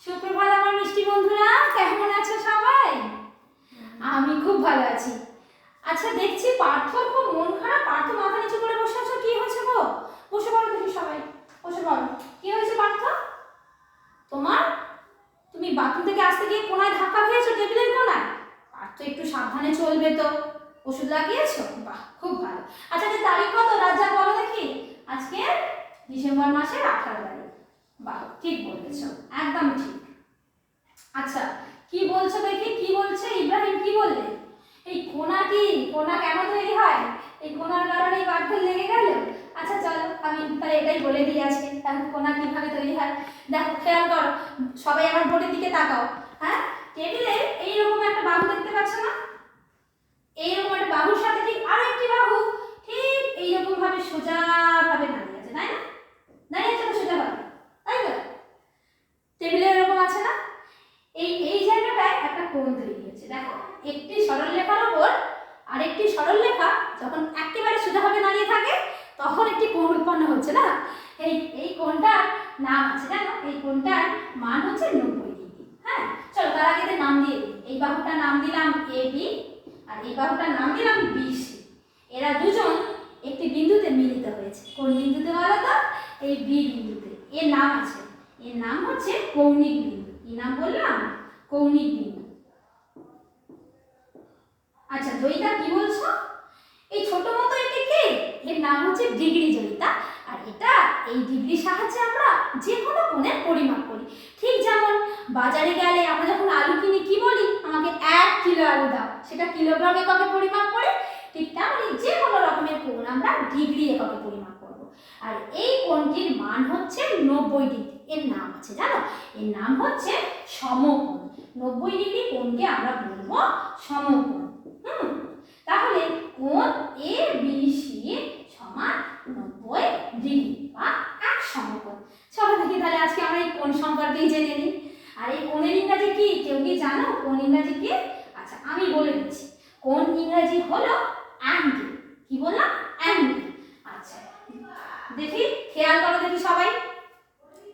সুপ্রভাত আমার মিষ্টি বন্ধুরা, কেমন আছো সবাই? আমি খুব ভালো আছি। আচ্ছা, দেখছি পার্থর খুব মন খারাপ। পার্থ মাথা নিচু করে বসে আছো, কি হয়েছে গো? বসে পড়ো দেখি সবাই, বসে পড়ো। কি হয়েছে পার্থ তোমার? তুমি বাথরুম থেকে আসতে গিয়ে কোনায় ধাক্কা খেয়েছো, টেবিলের কোনায়? পার্থ একটু সাবধানে চলবে তো। ওষুধ লাগিয়েছো? বাহ, খুব ভালো। আচ্ছা, যে তারিখ কত রাজা বলো দেখি। আজকে ডিসেম্বর মাসের 18 তারিখ। বাহ, ঠিক বলেছো, একদম ঠিক। আচ্ছা, কি বলছো দেখি, কি বলছে ইব্রাহিম, কি বললে? এই কোনা কি, কোনা কেন তৈরি হয়? এই কোনার কারণেই পার্থের লেগে গেল। আচ্ছা চলো, আমি তাহলে এটাই বলে দিই আজকে, তাহলে কোনা কিভাবে তৈরি হয়। দেখো, খেয়াল করো সবাই, আমার বোর্ডের দিকে তাকাও। হ্যাঁ, টেবিলে এইরকম একটা বাহু দেখতে পাচ্ছ না? এইরকম একটা বাহুর সাথে ঠিক আরো একটি বাহু ঠিক এইরকম ভাবে সোজা ভাবে দাঁড়িয়ে আছে, তাই না? দাঁড়িয়ে আছে তো সোজা ভাবে, তাই তো? টেবিলে এরকম আছে না? এই এই জায়গাটায় একটা কোণ তৈরি হয়েছে। দেখো, একটি সরলরেখার উপর আরেকটি সরলরেখা যখন একেবারে সোজাভাবে দাঁড়িয়ে থাকে তখন একটি কোণ উৎপন্ন হচ্ছে না? এই এই কোণটার নাম আছে, জানো? এই কোণটার মান হচ্ছে 90 ডিগ্রি। হ্যাঁ, চলো তার আগে নাম দিয়ে দিই। এই বাহুটার নাম দিলাম AB আর এই বাহুটার নাম দিলাম BC। এরা দুজন একটি বিন্দুতে মিলিত হয়েছে। কোন বিন্দুতে বলো তো? এই B বিন্দুতে। এর নাম আছে, এর নাম হচ্ছে কৌণিক বিন্দু। কি নাম বললাম? কৌণিক বিন্দু। আচ্ছা, জয়িতা কি বলছো? এই ছোট মতো এটি কি? এর নাম হচ্ছে ডিগ্রি, জয়িতা। আর এটা এই ডিগ্রির সাহায্যে আমরা যে কোনো কোণের পরিমাপ করি। ঠিক যেমন বাজারে গেলে আমরা যখন আলু কিনি কি বলি? আমাকে 1 কিলো আলু দাও, সেটা কিলোগ্রাম এককে পরিমাপ করে। ঠিক তেমনি যে কোনো রকমের কোণ আমরা ডিগ্রি এককে পরিমাপ করব। আর এই কোণটির মান হচ্ছে 90 ডিগ্রি। এর নাম আছে, জানো? এর নাম হচ্ছে সমকোণ। 90 ডিগ্রি কোণকে আমরা বলবো সমকোণ। তাহলে কোণ ABC সমান 90 ডিগ্রি বা এক সমকোণ। চলো দেখি তাহলে আজকে আমরা এই কোণ সম্পর্কেই জেনে নিই। আর এই কোণের ইংরাজি কি, কেউ কি জানো কোণ ইংরাজি কি? আচ্ছা, আমি বলে দিচ্ছি। কোণ ইংরাজি হলো অ্যাঙ্গেল। কি বললাম? অ্যাঙ্গেল। আচ্ছা, দেখি খেয়াল করো দেখি সবাই,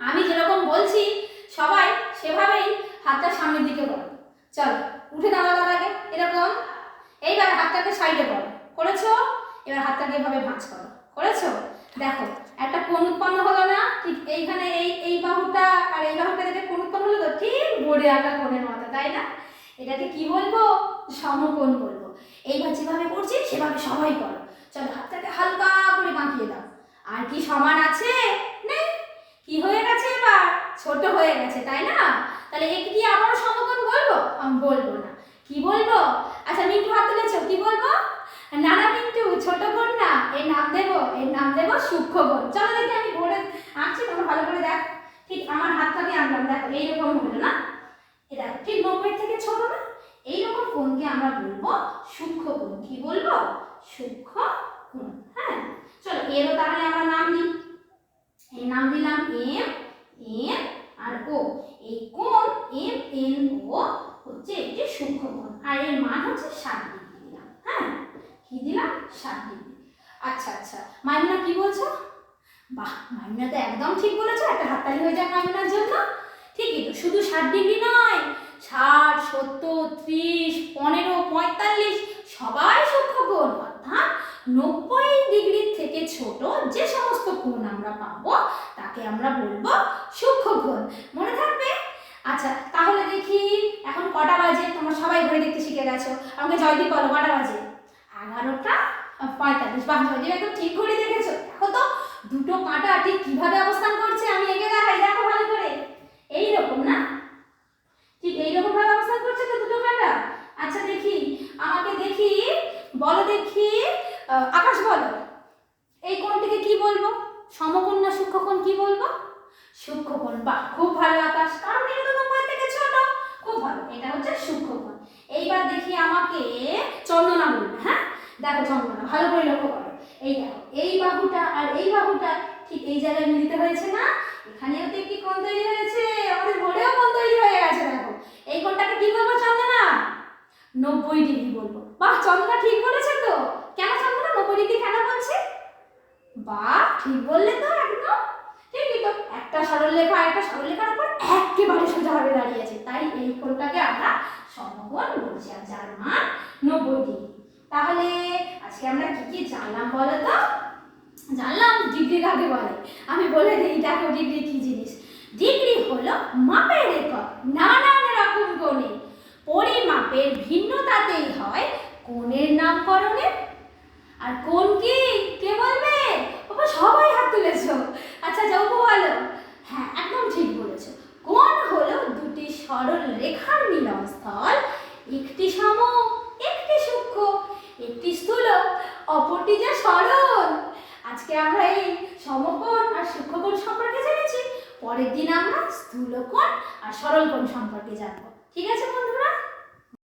আমি যেরকম বলছি সবাই সেভাবেই হাতটা সামনের দিকে করো। চলো, উঠে দাঁড়াও তার আগে এরকম। এইবার হাতটাকে সাইডে করো, করেছো? এবার হাতটাকে এভাবে ভাঁজ করো, করেছো? দেখো, একটা কোণ উৎপন্ন হলো না? ঠিক এইখানে এই এই বাহুটা আর এই বাহুটা থেকে কোণ উৎপন্ন হলো তো, ঠিক বোর্ডে আঁকা কোণের মতো, তাই না? এটাকে কি বলবো? সমকোণ বলবো। এইবার যেভাবে করছি সেভাবে সবাই করো। চলো, হাতটাকে হালকা করে বাঁকিয়ে দাও। আর কি সমান আছে? নেই। কি হয়ে গেছে এবার? ছোট হয়ে গেছে, তাই না? তাহলে একে কি আবারও সমকোণ বলবো? আমি বলবো না। কি বলবো? আচ্ছা, মিন্টু হাত তুলেছো, কি বলবো? না না মিন্টু, ছোট কোণ না, এর নাম দেবো, এর নাম দেবো সূক্ষ্মকোণ। চলো দেখি, আমি বোর্ডে আঁকছি, তোমরা ভালো করে দেখো। ঠিক আমার হাতটাকে আনলাম, দেখো এইরকম হলো না? এ দেখো, ঠিক 90 থেকে ছোট না? এইরকম কোণকে আমরা বলবো সূক্ষ্মকোণ। কি বলবো? সূক্ষ্মকোণ। হ্যাঁ, চলো এরও তাহলে আমরা নাম দিই। এর নাম দিলাম M N আর O। এই কোণ MNO হচ্ছে একটি সূক্ষ্মকোণ আর এর মান হচ্ছে 60 ডিগ্রি দিলাম। হ্যাঁ, কি দিলাম? 60 ডিগ্রি। আচ্ছা আচ্ছা, মাইমুনা কি বলছো? বাহ, মাইমুনা তো একদম ঠিক বলেছো। একটা হাততালি হয়ে যাক মাইমুনার জন্য। ঠিকই তো, শুধু 60 ডিগ্রি নয়, 60, 70, 30, 15, 45 সবাই সূক্ষ্মকোণ। অর্থাৎ 90 ডিগ্রির থেকে ছোট যে সমস্ত কোণ আমরা পাবো তাকে আমরা বলবো সূক্ষ্মকোণ। মনে থাকবে? আচ্ছা, তাহলে দেখি এখন কটা বাজে? তোমরা সবাই ঘড়ি দেখতে শিখে গেছো। আমাকে জয়দীপ বলো কটা বাজে? 11:45। বাহ, জয়দীপ একদম ঠিক ঘড়ি দেখেছো। দেখো তো দুটো কাঁটা ঠিক কিভাবে অবস্থান করছে, আমি এঁকে দেখাই, দেখো ভালো করে। এইরকম না? ঠিক এইরকম ভাবে অবস্থান করছে তো দুটো কাঁটা। আচ্ছা দেখি, আমাকে দেখি বলো দেখি, আকাশ বলো, এই কোণটিকে কি বলবো? সমকোণ না সূক্ষ্মকোণ? কি বলবো? সূক্ষ্মকোণ। বাহ, খুব ভালো আকাশ, কারণ এটা তো 90 থেকে ছোট। খুব ভালো, এটা হচ্ছে সূক্ষ্মকোণ। এইবার দেখি আমাকে চন্দনা বলবে। হ্যাঁ, দেখো চন্দনা, ভালো করে লক্ষ্য করো। এই দেখো, এই বাহুটা আর এই বাহুটা ঠিক এই জায়গায় মিলিত হয়েছে না? এখানেও তো একটি কোণ তৈরি হয়েছে, আমাদের বোর্ডেও কোণ তৈরি হয়ে গেছে। দেখো, এই কোণটাকে কি বলবো চন্দনা? 90 ডিগ্রি বলবো। বাহ, চন্দনা ঠিক বলেছে তো। কেন চন্দনা 90 ডিগ্রি কেন বলছে? বাহ, ঠিক বললে তো, একদম ঠিকই তো। একটা সরলরেখা আরেকটা সরলরেখার উপর একেবারে সোজা ভাবে দাঁড়িয়ে আছে, তাই এই কোণটাকে আমরা সমকোণ বলছি, আর যার মান 90 ডিগ্রি। তাহলে আজকে আমরা কি কি জানলাম বলো তো? জানলাম ডিগ্রি কাকে বলে। আমি বলে দিই, দেখো ডিগ্রি কি জিনিস। ডিগ্রি হলো মাপের একক। নানান রকম কোণে পরিমাপের ভিন্নতাতেই হয় কোণের নামকরণের। আর কোণ কি কে বলবে? বাবা সবাই হাত তুলেছো। আচ্ছা যাও বলো। হ্যাঁ একদম ঠিক বলেছো। কোণ হলো দুটি সরল রেখার মিলনস্থল, একটি সম একটি সূক্ষ্ম, একটি স্থূল অপরটি যে সরল। আজকে আমরা এই সমকোণ আর সূক্ষ্মকোণ সম্পর্কে জেনেছি, পরের দিন আমরা স্থূলকোণ আর সরল কোণ সম্পর্কে জানবো। ঠিক আছে বন্ধুরা?